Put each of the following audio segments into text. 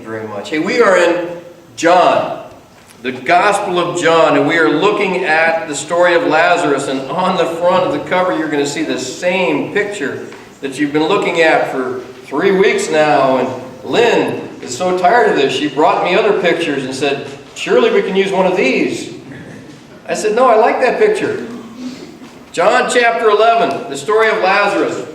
very much. Hey, we are in John, the Gospel of John, and we are looking at the story of Lazarus. And on the front of the cover, you're going to see the same picture that you've been looking at for 3 weeks now. And Lynn is so tired of this. She brought me other pictures and said, surely we can use one of these. I said, no, I like that picture. John chapter 11, the story of Lazarus.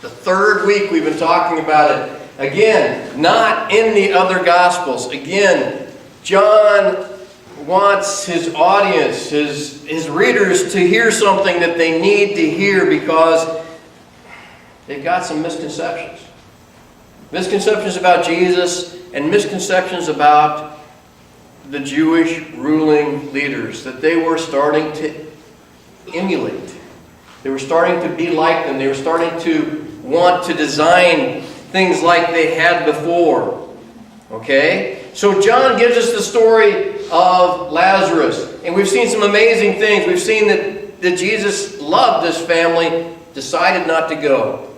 The third week we've been talking about it. Again, not in the other Gospels. Again, John wants his audience, his readers, to hear something that they need to hear because they've got some misconceptions. Misconceptions about Jesus and misconceptions about the Jewish ruling leaders that they were starting to emulate. They were starting to be like them. They were starting to want to design things like they had before. Okay? So John gives us the story of Lazarus. And we've seen some amazing things. We've seen that Jesus loved this family, decided not to go.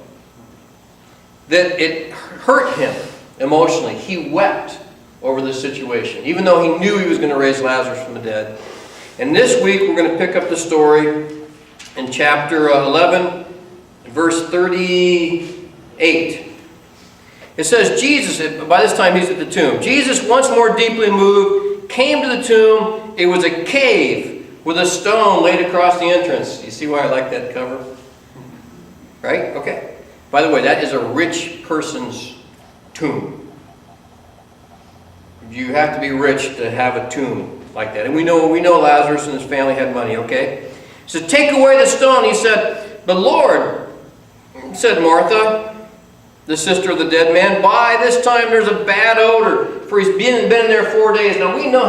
That it hurt him emotionally. He wept over this situation, even though he knew he was going to raise Lazarus from the dead. And this week we're going to pick up the story in chapter 11, verse 38. It says, Jesus, by this time he's at the tomb. Jesus, once more deeply moved, came to the tomb. It was a cave with a stone laid across the entrance. You see why I like that cover? Right? Okay. By the way, that is a rich person's tomb. You have to be rich to have a tomb like that. And we know Lazarus and his family had money, okay? So take away the stone, he said. But Lord, said Martha, the sister of the dead man, by this time there's a bad odor, for he's been in there 4 days. Now we know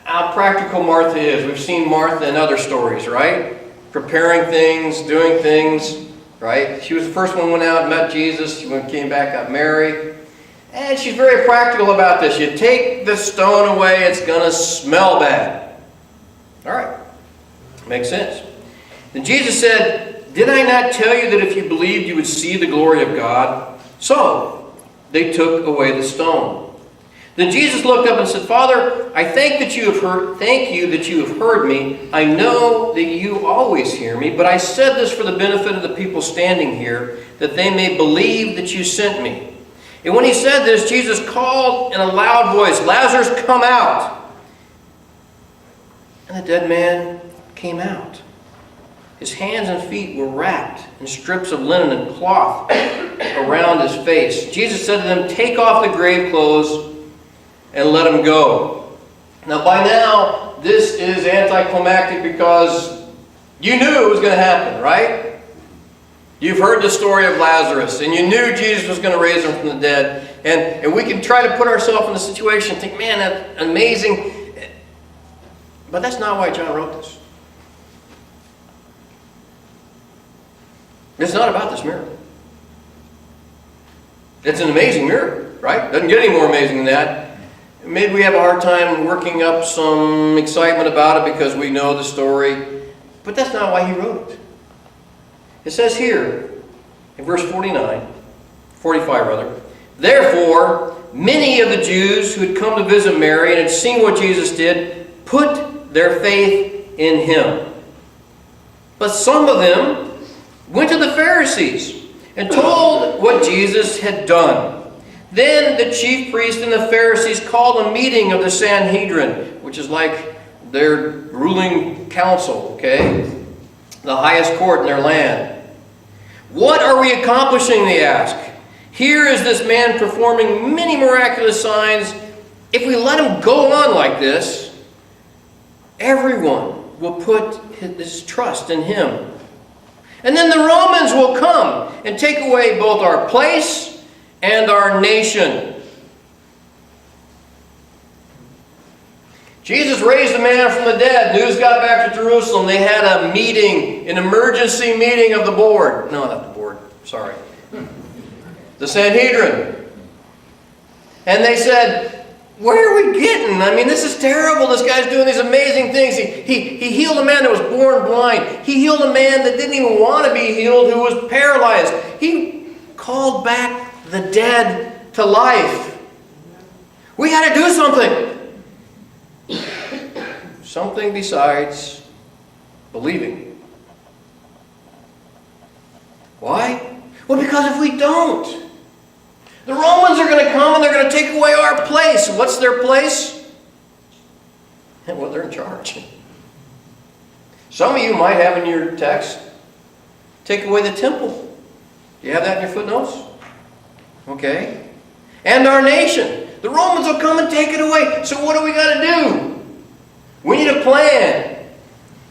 how practical Martha is. We've seen Martha in other stories, right? Preparing things, doing things, right? She was the first one who went out and met Jesus. She came back, got married. And she's very practical about this. You take the stone away, it's going to smell bad. All right. Makes sense. Then Jesus said, did I not tell you that if you believed you would see the glory of God? So they took away the stone. Then Jesus looked up and said, Father, I thank you that you have heard me. I know that you always hear me, but I said this for the benefit of the people standing here, that they may believe that you sent me. And when he said this, Jesus called in a loud voice, Lazarus, come out. And the dead man came out. His hands and feet were wrapped in strips of linen and cloth around his face. Jesus said to them, take off the grave clothes and let him go. Now by now, this is anticlimactic because you knew it was going to happen, right? You've heard the story of Lazarus, and you knew Jesus was going to raise him from the dead. And we can try to put ourselves in the situation and think, man, that's amazing. But that's not why John wrote this. It's not about this miracle. It's an amazing miracle, right? Doesn't get any more amazing than that. Maybe we have a hard time working up some excitement about it because we know the story. But that's not why he wrote it. It says here, in verse 45 rather, therefore, many of the Jews who had come to visit Mary and had seen what Jesus did, put their faith in him. But some of them went to the Pharisees and told what Jesus had done. Then the chief priests and the Pharisees called a meeting of the Sanhedrin, which is like their ruling council, okay? The highest court in their land. What are we accomplishing, they ask. Here is this man performing many miraculous signs. If we let him go on like this, everyone will put his trust in him. And then the Romans will come and take away both our place and our nation. Jesus raised a man from the dead. News got back to Jerusalem. They had a meeting, an emergency meeting of the board. No, not the board. Sorry. The Sanhedrin. And they said, where are we getting? I mean, this is terrible. This guy's doing these amazing things. He healed a man that was born blind. He healed a man that didn't even want to be healed, who was paralyzed. He called back the dead to life. We got to do something. Something besides believing. Why? Well, because if we don't, the Romans are going to come and they're going to take away our place. What's their place? Well, they're in charge. Some of you might have in your text, take away the temple. Do you have that in your footnotes? Okay. And our nation. The Romans will come and take it away. So what do we got to do? We need a plan.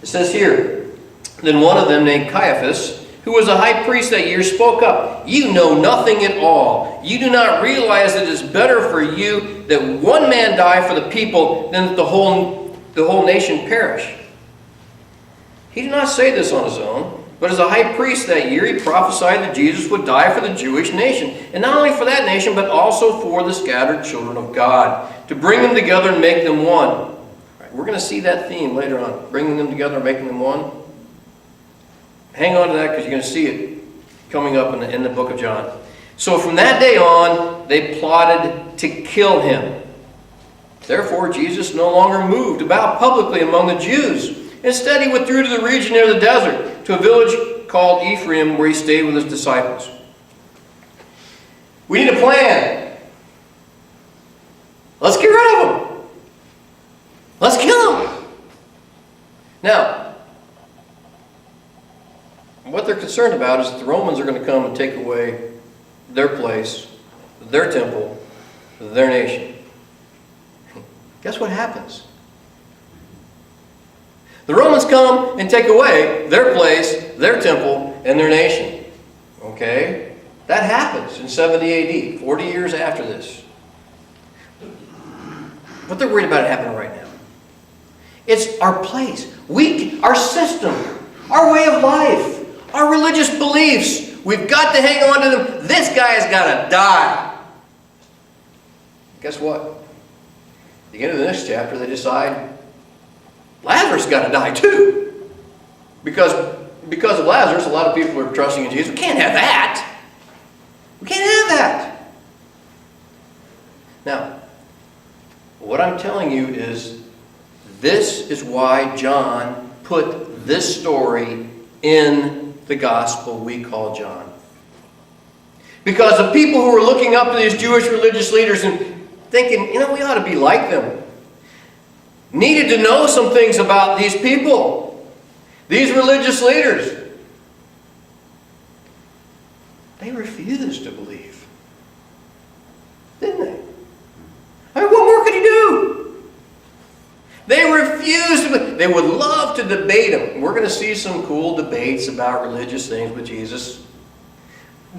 It says here, then one of them named Caiaphas, who was a high priest that year, spoke up. You know nothing at all. You do not realize that it is better for you that one man die for the people than that the whole nation perish. He did not say this on his own, but as a high priest that year, he prophesied that Jesus would die for the Jewish nation. And not only for that nation, but also for the scattered children of God, to bring them together and make them one. We're going to see that theme later on, bringing them together and making them one. Hang on to that because you're going to see it coming up in the book of John. So from that day on, they plotted to kill him. Therefore, Jesus no longer moved about publicly among the Jews. Instead, he withdrew to the region near the desert, to a village called Ephraim, where he stayed with his disciples. We need a plan. Let's get rid of him. Let's kill him. Now, what they're concerned about is that the Romans are going to come and take away their place, their temple, their nation. Guess what happens? The Romans come and take away their place, their temple, and their nation. Okay? That happens in 70 AD, 40 years after this. But they're worried about it happening right now. It's our place, our system, our way of life, our religious beliefs. We've got to hang on to them. This guy's got to die. Guess what? At the end of the next chapter, they decide Lazarus got to die too. Because of Lazarus, a lot of people are trusting in Jesus. We can't have that. We can't have that. Now, what I'm telling you is, this is why John put this story in the gospel we call John. Because the people who were looking up to these Jewish religious leaders and thinking, we ought to be like them, needed to know some things about these people, these religious leaders. They refused to believe, didn't they? I mean, what more could he do? They refused to believe. They would love to debate him. We're going to see some cool debates about religious things with Jesus.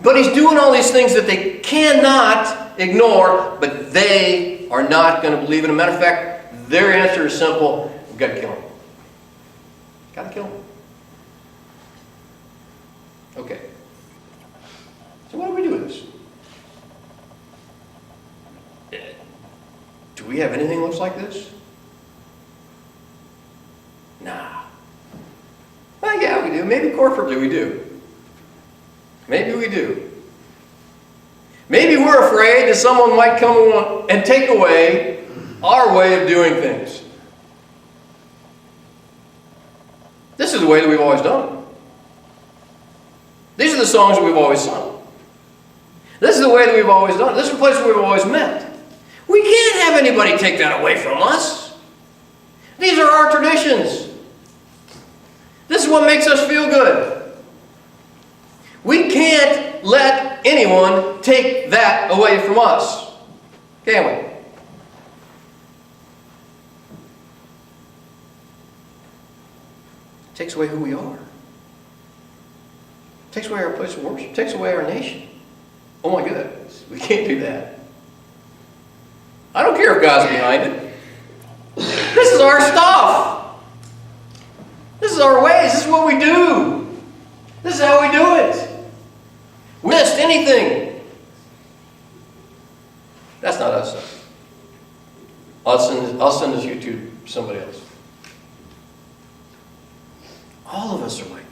But he's doing all these things that they cannot ignore, but they are not going to believe in. As a matter of fact, their answer is simple. We've got to kill him. Got to kill him. Okay. So what do we do with this? Do we have anything that looks like this? Nah. Well, yeah, we do. Maybe corporately we do. Maybe we do. Maybe we're afraid that someone might come along and take away our way of doing things. This is the way that we've always done it. These are the songs that we've always sung. This is the way that we've always done it. This is the place where we've always met. We can't have anybody take that away from us. These are our traditions. This is what makes us feel good. We can't let anyone take that away from us. Can we? It takes away who we are. It takes away our place of worship. It takes away our nation. Oh my goodness, we can't do that. I don't care if God's behind it. This is our stuff. This is our ways. This is what we do. This is how we do it. We missed anything. That's not us. I'll send this you to somebody else. All of us are like